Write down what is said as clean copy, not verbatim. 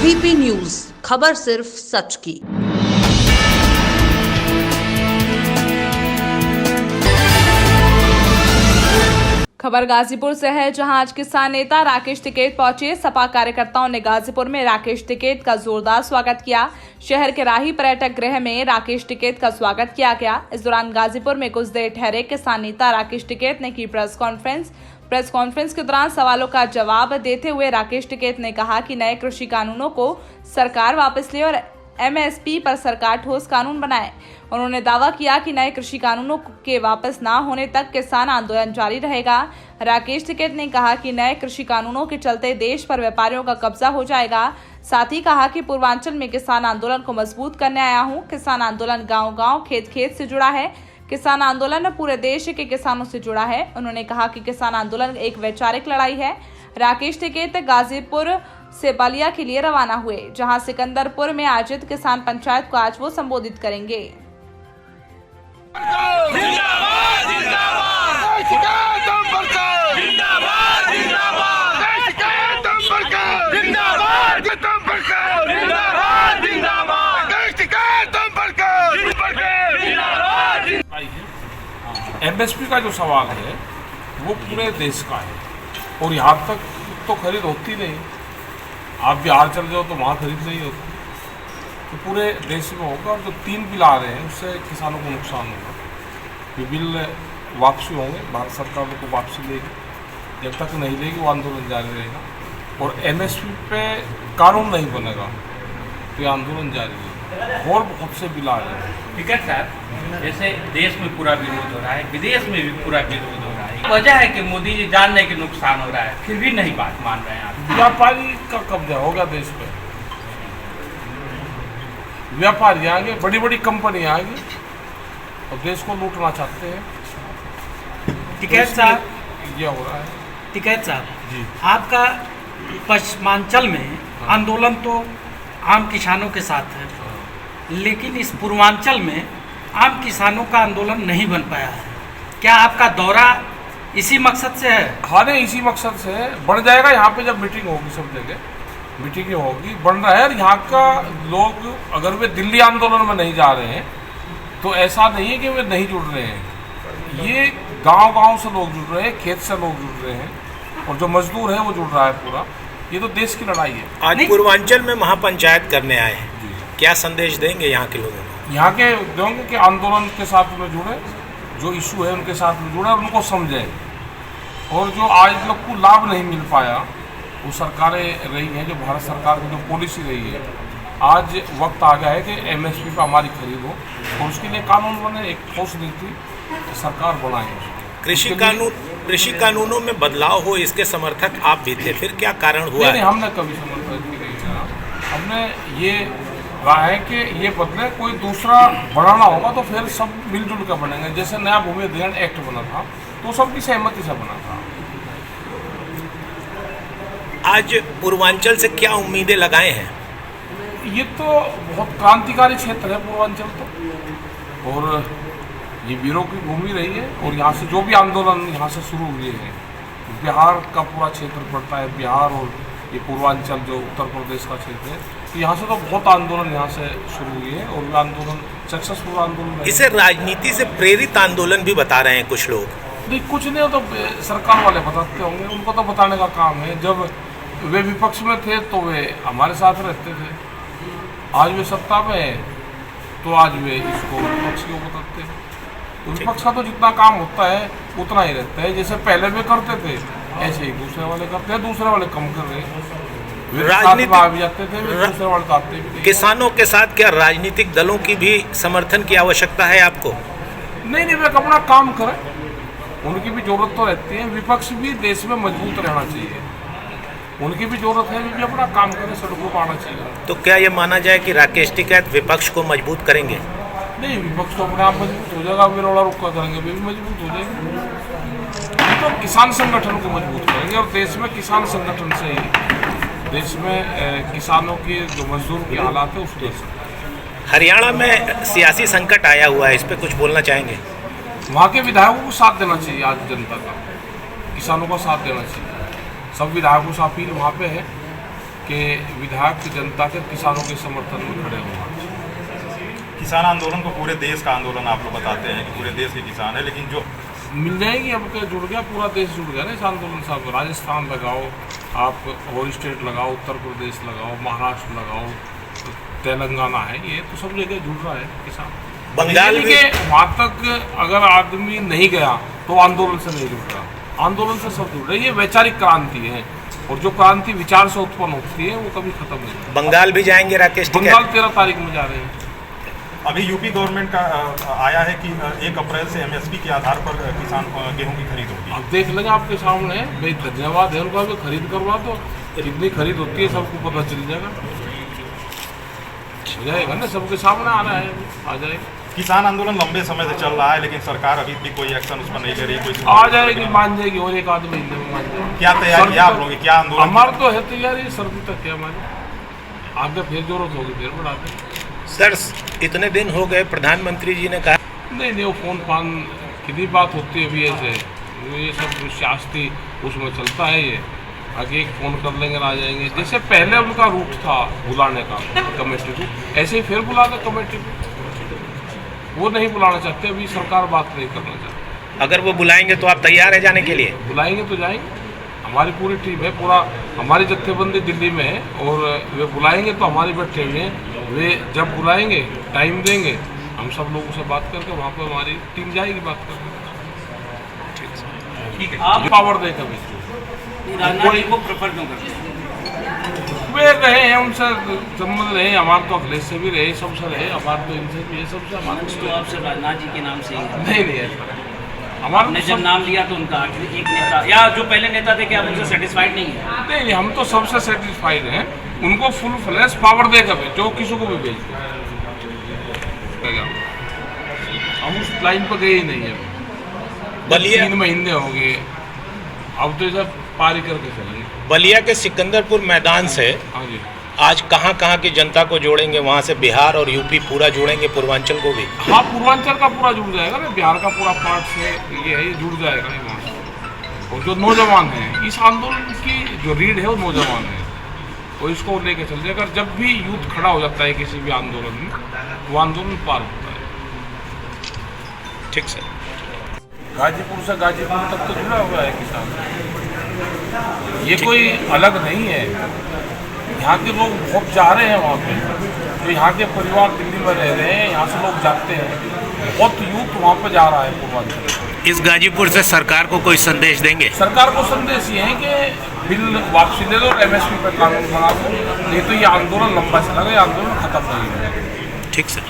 ABP news, खबर सिर्फ सच की। खबर गाजीपुर से है, जहां आज किसान नेता राकेश टिकैत पहुंचे। सपा कार्यकर्ताओं ने गाजीपुर में राकेश टिकैत का जोरदार स्वागत किया। शहर के राही पर्यटक गृह में राकेश टिकैत का स्वागत किया गया। इस दौरान गाजीपुर में कुछ देर ठहरे किसान नेता राकेश टिकैत ने की प्रेस कॉन्फ्रेंस के दौरान सवालों का जवाब देते हुए राकेश टिकैत ने कहा कि नए कृषि कानूनों को सरकार वापस ले और एमएसपी पर सरकार ठोस कानून बनाए। उन्होंने दावा किया कि नए कृषि कानूनों के वापस ना होने तक किसान आंदोलन जारी रहेगा। राकेश टिकैत ने कहा कि नए कृषि कानूनों के चलते देश पर व्यापारियों का कब्जा हो जाएगा। साथ ही कहा कि पूर्वांचल में किसान आंदोलन को मजबूत करने आया हूं। किसान आंदोलन गांव-गांव, खेत-खेत से जुड़ा है। किसान आंदोलन पूरे देश के किसानों से जुड़ा है। उन्होंने कहा कि किसान आंदोलन एक वैचारिक लड़ाई है। राकेश टिकैत गाजीपुर से बलिया के लिए रवाना हुए, जहां सिकंदरपुर में आयोजित किसान पंचायत को आज वो संबोधित करेंगे। एमएसपी का जो सवाल है वो पूरे देश का है और यहाँ तक तो खरीद होती नहीं। आप बिहार चले जाओ तो वहाँ खरीद नहीं होती, तो पूरे देश में होगा। और जो 3 बिल आ रहे हैं उससे किसानों को नुकसान होगा। ये बिल वापसी होंगे, भारत सरकार को वापसी लेगी, जब तक नहीं लेगी वो आंदोलन जारी रहेगा। और एमएसपी पे कानून नहीं बनेगा तो ये आंदोलन जारी रहेगा। और बहुत से बिल आ रहे हैं। ठीक है सर, जैसे देश में पूरा विरोध हो रहा है, विदेश में भी पूरा विरोध हो रहा है। वजह है कि मोदी जी जान रहे कि नुकसान हो रहा है, फिर भी नहीं बात मान रहे हैं आप। व्यापारी का कब्जा होगा देश पे। व्यापारी आएंगे, बड़ी बड़ी कंपनी आएंगी और देश को लूटना चाहते हैं। टिकैत साहब, ये हो रहा है। टिकैत साहब जी, आपका पश्चिमांचल में आंदोलन तो आम किसानों के साथ है, लेकिन इस पूर्वांचल में आम किसानों का आंदोलन नहीं बन पाया है। क्या आपका दौरा इसी मकसद से है? हाँ नहीं, इसी मकसद से बन जाएगा। यहाँ पे जब मीटिंग होगी, सब जगह मीटिंग होगी, बन रहा है। और यहाँ का लोग अगर वे दिल्ली आंदोलन में नहीं जा रहे हैं तो ऐसा नहीं है कि वे नहीं जुड़ रहे हैं। ये गांव-गांव से लोग जुड़ रहे हैं, खेत से लोग जुड़ रहे हैं, और जो मजदूर है वो जुड़ रहा है पूरा। ये तो देश की लड़ाई है। आज पूर्वांचल में महापंचायत करने आए हैं, क्या संदेश देंगे यहाँ के लोगों को? यहाँ के देंगे कि आंदोलन के साथ में जुड़े, जो इशू है उनके साथ में जुड़े और उनको समझें। और जो आज लोग को लाभ नहीं मिल पाया, वो सरकारें रही हैं, जो भारत सरकार की जो पॉलिसी रही है, आज वक्त आ गया है कि एमएसपी पर हमारी खरीद हो और उसके लिए कानून बने, एक ठोस नीति सरकार बनाए। कृषि कानूनों में बदलाव हो, इसके समर्थक आप भी थे, फिर क्या कारण हुआ? नहीं, हमने कभी समर्थन नहीं किया। हमने ये कहा है कि ये बदले, कोई दूसरा बढ़ाना होगा तो फिर सब मिलजुल कर बनेंगे। जैसे नया भूमि अधिग्रहण एक्ट बना था तो सबकी सहमति से बना था। आज पूर्वांचल से क्या उम्मीदें लगाए हैं? ये तो बहुत क्रांतिकारी क्षेत्र है पूर्वांचल तो, और ये वीरों की भूमि रही है। और यहाँ से जो भी आंदोलन यहाँ से शुरू हुए हैं, बिहार का पूरा क्षेत्र पड़ता है, बिहार और ये पूर्वांचल जो उत्तर प्रदेश का क्षेत्र है, तो यहाँ से तो बहुत आंदोलन यहाँ से शुरू हुए हैं और आंदोलन सक्सेसफुल आंदोलन है। इसे राजनीति से प्रेरित आंदोलन भी बता रहे हैं कुछ लोग। नहीं, कुछ नहीं, तो सरकार वाले बताते होंगे, उनको तो बताने का काम है। जब वे विपक्ष में थे तो वे हमारे साथ रहते थे, आज वे सत्ता में है तो आज वे इसको विपक्ष को बताते हैं। तो विपक्ष का तो जितना काम होता है उतना ही रहता है। जैसे पहले वे करते थे ऐसे ही दूसरे वाले करते हैं, दूसरे वाले कम कर रहे हैं। राजनीतिक आ भी जाते थे, दूसरे वाले तो आते भी नहीं। किसानों के साथ क्या राजनीतिक दलों की भी समर्थन की आवश्यकता है आपको? नहीं, वे अपना काम करें, उनकी भी जरूरत तो रहती है। विपक्ष भी देश में मजबूत रहना चाहिए, उनकी भी जरूरत है, वे भी अपना काम करें, सड़कों पर आना चाहिए। तो क्या ये माना जाए कि राकेश टिकैत विपक्ष को मजबूत करेंगे? नहीं, विपक्ष तो अपने आप मजबूत हो जाएगा, वे रोड़ा रुका करेंगे, वे भी मजबूत हो जाएंगे। तो किसान संगठन को मजबूत करेंगे और देश में किसान संगठन से ही देश में किसानों की जो मजदूर की हालात है उसको। हरियाणा में सियासी संकट आया हुआ है, इस पर कुछ बोलना चाहेंगे? वहाँ के विधायकों को साथ देना चाहिए, आज जनता का, किसानों का साथ देना चाहिए। सब विधायकों से अपील वहाँ पे है कि विधायक जनता के किसानों के समर्थन में खड़े हों। किसान आंदोलन को पूरे देश का आंदोलन आप लोग बताते हैं कि पूरे देश के किसान है, लेकिन जो मिल जाएगी, अब क्या जुड़ गया, पूरा देश जुड़ गया ना इस आंदोलन से। राजस्थान लगाओ, आप और स्टेट लगाओ, उत्तर प्रदेश लगाओ, महाराष्ट्र लगाओ, तेलंगाना है, ये तो सब जगह जुड़ रहा है किसान। बंगाल के वहाँ तक अगर आदमी नहीं गया तो आंदोलन से नहीं जुड़ रहा, आंदोलन से सब जुड़ रहे। ये वैचारिक क्रांति है, और जो क्रांति विचार से उत्पन्न होती है वो कभी खत्म नहीं होती। बंगाल भी जाएंगे राकेश टिकैत? बंगाल 13 तारीख में जा रहे हैं। अभी यूपी गवर्नमेंट का आया है कि 1 अप्रैल से एमएसपी के आधार पर किसान गेहूं की खरीद होगी। अब देख लेंगे, आपके सामने है भाई, धन्यवाद है उनका भी, खरीद करवा दो, कितनी खरीद होती है सबको पता चल जाएगा, हो जाएगा ना, सबके सामने आ रहा है, आ जाएगा। किसान आंदोलन लंबे समय से चल रहा है, लेकिन सरकार अभी भी कोई एक्शन उस पर नहीं ले रही, कोई आ जाएगी, मान जाएगी, और 1 आध महीने में मान जाएगी। क्या तैयारी है आप लोगों की, क्या आंदोलन? हमारा तो है तैयारी, सर्दी तक है हमारी, आगे फिर जरूरत होगी फिर बढ़ाते। सर, इतने दिन हो गए, प्रधानमंत्री जी ने कहा नहीं, वो फोन फान कितनी बात होती है अभी ऐसे, ये सब शास्त्री उसमें चलता है, ये आगे एक फ़ोन कर लेंगे, आ जाएंगे। जैसे पहले उनका रूट था बुलाने का कमेटी को, ऐसे ही फिर बुला दो कमेटी को। वो नहीं बुलाना चाहते, अभी सरकार बात नहीं करना चाहती। अगर वो बुलाएंगे तो आप तैयार हैं जाने के लिए? बुलाएंगे तो जाएंगे, हमारी पूरी टीम है, पूरा हमारी जत्थेबंदी दिल्ली में है, और वे बुलाएंगे तो हमारे बैठे हुए हैं, वे जब बुलाएंगे टाइम देंगे, हम सब लोगों से बात करके वहाँ पर हमारी टीम जाएगी बात करके। ठीक है। आप पावर दे कभी राजनाथ जी को प्रेफर क्यों करते हैं? वे रहे हैं, उनसे संबंध रहे, हमारे तो अखिलेश से भी रहे, सबसे रहे, हमारे तो इनसे भी, ये सबसे हमारे तो आप सिर्फ राजनाथ जी के नाम से ही हैं। नहीं ऐसा हमारा आपने तो जब सब- नाम लिया तो उनका एक नेता या जो पहले नेता थे, क्या आप उनसे सेटिस्फाइड नहीं है? नहीं, हम तो सबसे सेटिस्फाइड हैं, उनको फुल फ्लैश पावर देकर भेज, जो किसी को भी भेज दो, हम उस लाइन पर गए ही नहीं है। बलिया 3 महीने हो गए, अब तो सब पारी करके चलेंगे। बलिया के सिकंदरपुर मैदान से हाँ जी, आज कहाँ कहाँ की जनता को जोड़ेंगे? वहाँ से बिहार और यूपी पूरा जोड़ेंगे, पूर्वांचल को भी? हाँ, पूर्वांचल का पूरा जुड़ जाएगा ना, बिहार का पूरा पार्ट से ये है, ये जुड़ जाएगा ये वहाँ से। और जो नौजवान हैं, इस आंदोलन की जो रीढ़ है वो नौजवान है, वो इसको लेके चल जाएगा। जब भी यूथ खड़ा हो जाता है किसी भी आंदोलन में, वो आंदोलन पार होता है। ठीक सर। गाजीपुर से गाजीपुर तक तो जुड़ा हुआ है किसान, ये कोई अलग नहीं है। यहाँ के लोग बहुत जा रहे हैं वहाँ पे, जो यहाँ के परिवार दिल्ली में रह रहे हैं, यहाँ से लोग जाते हैं, बहुत यूथ वहाँ पे जा रहा है पूर्वांचल। इस गाजीपुर से सरकार को कोई संदेश देंगे? सरकार को संदेश ये है कि बिल वापसी ले लो और एमएसपी पर कानून बना दो, नहीं तो ये आंदोलन लंबा चलेगा, ये आंदोलन खत्म नहीं होगा। ठीक सर।